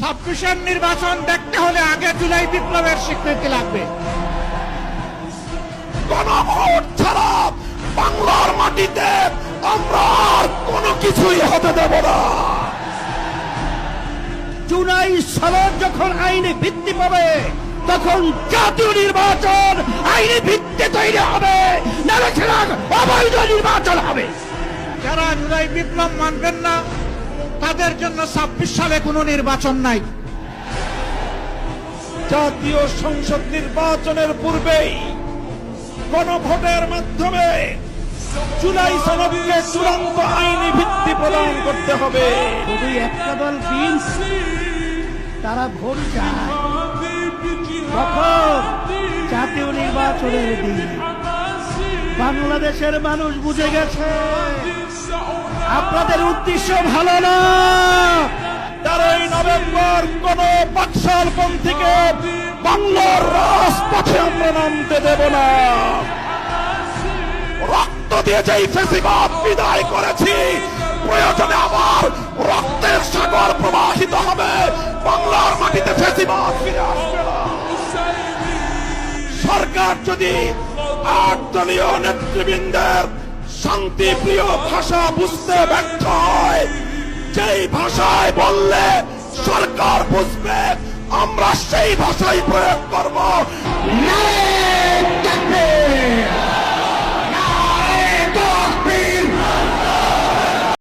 26-এর নির্বাচন দেখতে হলে আগে জুলাই বিপ্লবের স্বীকৃতি লাগবে। গণভোট ছাড়া বাংলার মাটিতে আমরা আর কোনো কিছুই হতে দেব না। জুলাই সনদ যখন আইনি ভিত্তি পাবে তখন জাতীয় নির্বাচন আইনি ভিত্তি তৈরি হবে, নাহলে সেটা অবৈধ নির্বাচন হবে। যারা জুলাই বিপ্লব মানবেন না তাদের জন্য 26 সালে কোনো নির্বাচন নাই। জাতীয় সংসদ নির্বাচনের পূর্বেই গণভোটের মাধ্যমে জুলাই সনদকে চূড়ান্ত আইনি ভিত্তি প্রদান করতে হবে। শুধু একটা দল বিএনপি, তারা ভোট চায় কখন? জাতীয় নির্বাচনের দিন। বাংলাদেশের মানুষ বুঝে গেছে আপনাদের উদ্দেশ্য ভালো না। 13ই নভেম্বর কোন বাকশালপন্থীকে বাংলার রাজপথে আমরা নামতে দেব না। রক্ত দিয়ে যেই ফ্যাসিবাদ বিদায় করেছি, প্রয়োজনে আবার রক্তের সাগর প্রবাহিত হবে, বাংলার মাটিতে ফ্যাসিবাদ ফিরে আসবে না। সরকার যদি 8 দলীয় নেতৃবৃন্দের শান্তিপ্রিয় ভাষা বুঝতে ব্যর্থ হয়, যেই ভাষায় বললে সরকার বুঝবে আমরা সেই ভাষাই প্রয়োগ করব।